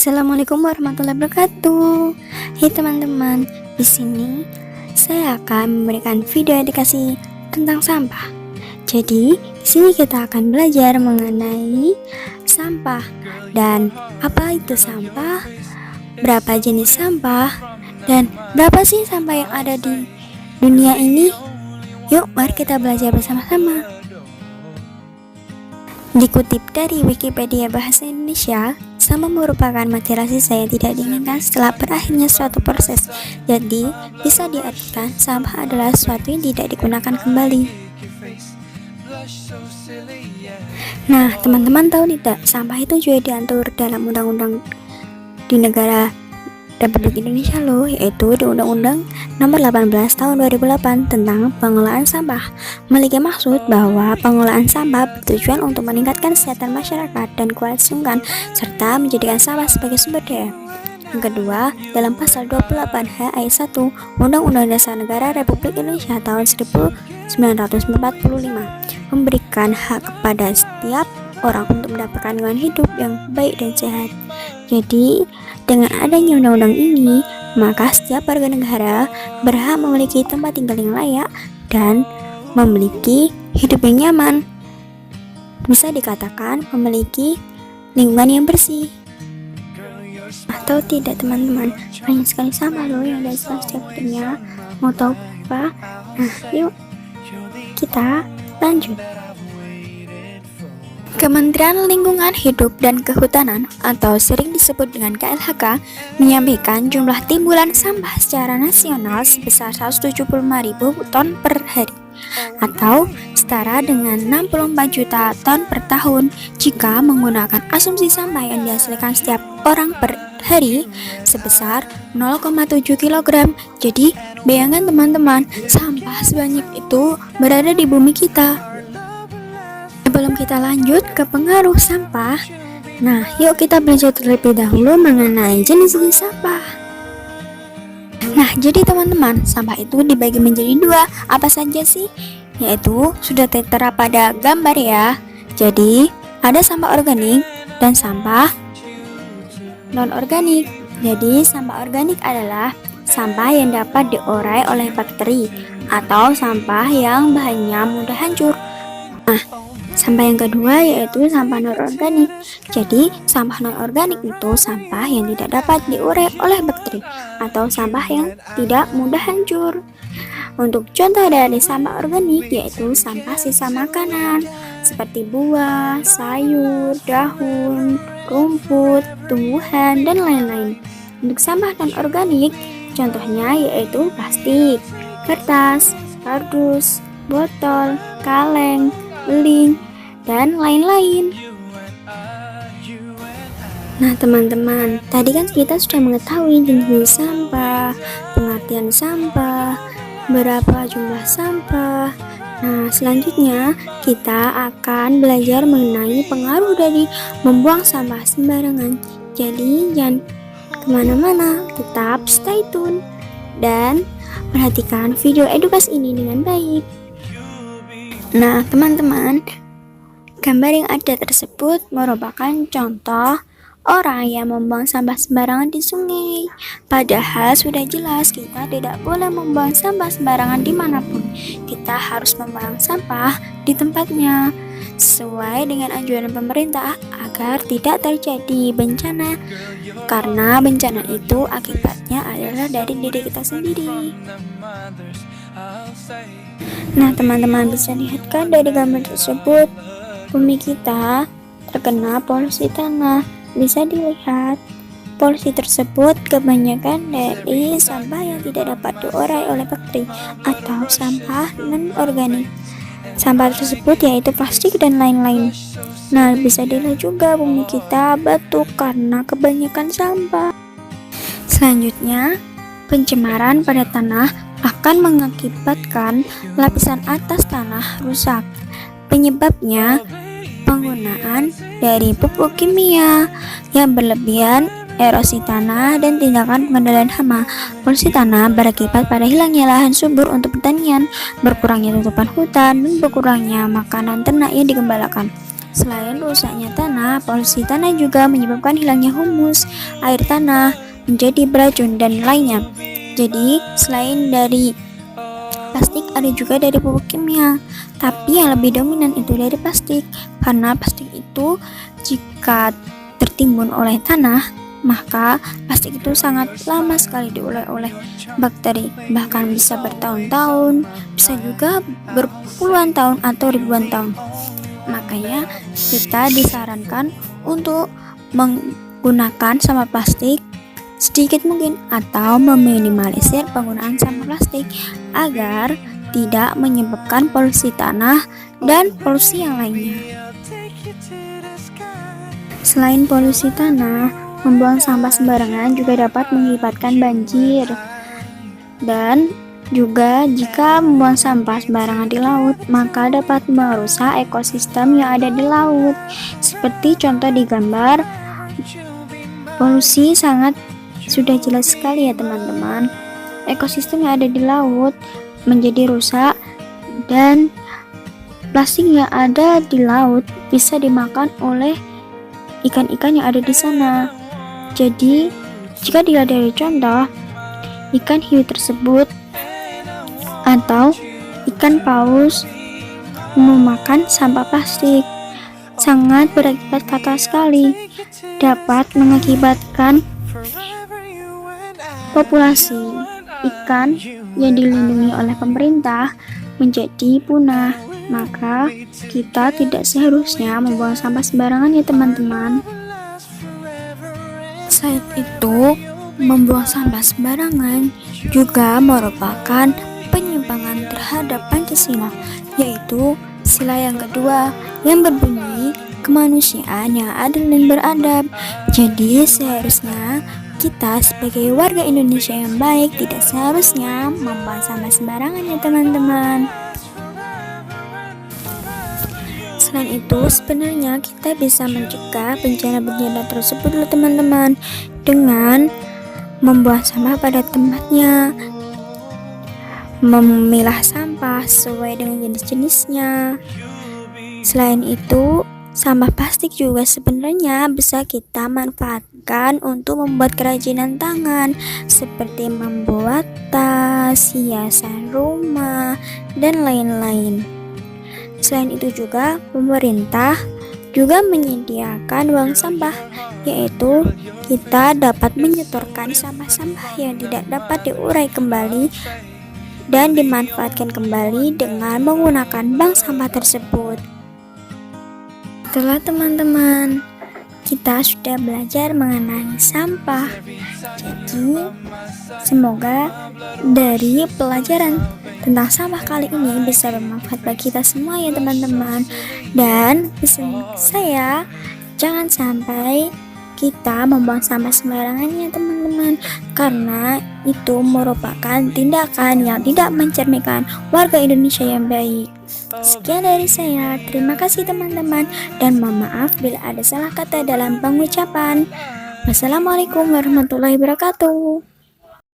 Assalamualaikum warahmatullahi wabarakatuh. Hai teman-teman, di sini saya akan memberikan video edukasi tentang sampah. Jadi, di sini kita akan belajar mengenai sampah dan apa itu sampah, berapa jenis sampah, dan berapa sih sampah yang ada di dunia ini. Yuk, mari kita belajar bersama-sama. Dikutip dari Wikipedia Bahasa Indonesia, sampah merupakan material sisa yang tidak diinginkan setelah berakhirnya suatu proses. Jadi, bisa diartikan sampah adalah sesuatu yang tidak digunakan kembali. Nah, teman-teman tahu tidak, sampah itu juga diatur dalam undang-undang di negara Republik Indonesia loh, yaitu di Undang-Undang Nomor 18 Tahun 2008 tentang pengelolaan sampah. Memiliki maksud bahwa pengelolaan sampah bertujuan untuk meningkatkan kesehatan masyarakat dan kelangsungan serta menjadikan sampah sebagai sumber daya. Yang kedua, dalam pasal 28H ayat 1 Undang-Undang Dasar Negara Republik Indonesia tahun 1945 memberikan hak kepada setiap orang untuk mendapatkan lingkungan hidup yang baik dan sehat. Jadi, dengan adanya undang-undang ini, maka setiap warga negara berhak memiliki tempat tinggal yang layak dan memiliki hidup yang nyaman. Bisa dikatakan memiliki lingkungan yang bersih. Atau tidak teman-teman, banyak sekali sampah loh yang ada di setiap hidupnya. Mau tahu apa? Nah, yuk kita lanjut. Kementerian Lingkungan Hidup dan Kehutanan atau sering disebut dengan KLHK menyampaikan jumlah timbulan sampah secara nasional sebesar 175.000 ton per hari atau setara dengan 64 juta ton per tahun jika menggunakan asumsi sampah yang dihasilkan setiap orang per hari sebesar 0,7 kg. Jadi, bayangkan teman-teman, sampah sebanyak itu berada di bumi kita. Sebelum kita lanjut ke pengaruh sampah, nah yuk kita belajar terlebih dahulu mengenai jenis-jenis sampah. Nah, jadi teman-teman, sampah itu dibagi menjadi dua. Apa saja sih? Yaitu sudah tertera pada gambar ya. Jadi, ada sampah organik dan sampah non-organik. Jadi, sampah organik adalah sampah yang dapat diurai oleh bakteri atau sampah yang bahannya mudah hancur. Nah, sampah yang kedua yaitu sampah non-organik. Jadi, sampah non-organik itu sampah yang tidak dapat diurai oleh bakteri atau sampah yang tidak mudah hancur. Untuk contoh dari sampah organik yaitu sampah sisa makanan seperti buah, sayur, daun, rumput, tumbuhan, dan lain-lain. Untuk sampah non-organik contohnya yaitu plastik, kertas, kardus, botol, kaleng, beling, dan lain-lain. Nah teman-teman, tadi kan kita sudah mengetahui jenis sampah, pengertian sampah, berapa jumlah sampah. Nah selanjutnya kita akan belajar mengenai pengaruh dari membuang sampah sembarangan. Jadi jangan kemana-mana, tetap stay tune dan perhatikan video edukasi ini dengan baik. Nah teman-teman, gambar yang ada tersebut merupakan contoh orang yang membuang sampah sembarangan di sungai. Padahal sudah jelas kita tidak boleh membuang sampah sembarangan dimanapun. Kita harus membuang sampah di tempatnya sesuai dengan anjuran pemerintah agar tidak terjadi bencana, karena bencana itu akibatnya adalah dari diri kita sendiri. Nah teman-teman, bisa lihat kan dari gambar tersebut, bumi kita terkena polusi tanah. Bisa dilihat polusi tersebut kebanyakan dari sampah yang tidak dapat diurai oleh bakteri atau sampah non-organik. Sampah tersebut yaitu plastik dan lain-lain. Nah, bisa dilihat juga bumi kita batuk karena kebanyakan sampah. Selanjutnya, pencemaran pada tanah akan mengakibatkan lapisan atas tanah rusak. Penyebabnya penggunaan dari pupuk kimia yang berlebihan, erosi tanah, dan tindakan pengendalian hama. Polusi tanah berakibat pada hilangnya lahan subur untuk pertanian, berkurangnya tutupan hutan, dan berkurangnya makanan ternak yang digembalakan. Selain rusaknya tanah, polusi tanah juga menyebabkan hilangnya humus, air tanah menjadi beracun dan lainnya. Jadi, selain dari plastik ada juga dari pupuk kimia, tapi yang lebih dominan itu dari plastik, karena plastik itu jika tertimbun oleh tanah, maka plastik itu sangat lama sekali diolah oleh bakteri, bahkan bisa bertahun-tahun, bisa juga berpuluhan tahun atau ribuan tahun. Makanya kita disarankan untuk menggunakan sampah plastik sedikit mungkin atau meminimalisir penggunaan sampah plastik agar tidak menyebabkan polusi tanah dan polusi yang lainnya. Selain polusi tanah, membuang sampah sembarangan juga dapat mengakibatkan banjir. Dan juga jika membuang sampah sembarangan di laut, maka dapat merusak ekosistem yang ada di laut. Seperti contoh di gambar, polusi sangat sudah jelas sekali ya teman-teman. Ekosistem yang ada di laut menjadi rusak dan plastik yang ada di laut bisa dimakan oleh ikan-ikan yang ada di sana. Jadi, jika dilihat dari contoh, ikan hiu tersebut atau ikan paus memakan sampah plastik sangat berakibat fatal sekali, dapat mengakibatkan populasi ikan yang dilindungi oleh pemerintah menjadi punah. Maka kita tidak seharusnya membuang sampah sembarangan ya teman-teman. Selain itu, membuang sampah sembarangan juga merupakan penyimpangan terhadap Pancasila, yaitu sila yang kedua yang berbunyi kemanusiaan yang adil dan beradab. Jadi seharusnya kita sebagai warga Indonesia yang baik tidak seharusnya membuang sampah sembarangan ya teman-teman. Selain itu, sebenarnya kita bisa mencegah bencana-bencana tersebut loh teman-teman, dengan membuang sampah pada tempatnya, memilah sampah sesuai dengan jenis-jenisnya. Selain itu, sampah plastik juga sebenarnya bisa kita manfaatkan untuk membuat kerajinan tangan seperti membuat tas, hiasan rumah, dan lain-lain. Selain itu juga pemerintah juga menyediakan bank sampah, yaitu kita dapat menyetorkan sampah-sampah yang tidak dapat diurai kembali dan dimanfaatkan kembali dengan menggunakan bank sampah tersebut. Setelah teman-teman kita sudah belajar mengenai sampah, jadi semoga dari pelajaran tentang sampah kali ini bisa bermanfaat bagi kita semua ya teman-teman. Dan pesan saya, jangan sampai kita membuang sampah sembarangan ya teman-teman, karena itu merupakan tindakan yang tidak mencerminkan warga Indonesia yang baik. Sekian dari saya, terima kasih teman-teman, dan mohon maaf bila ada salah kata dalam pengucapan. Wassalamualaikum warahmatullahi wabarakatuh.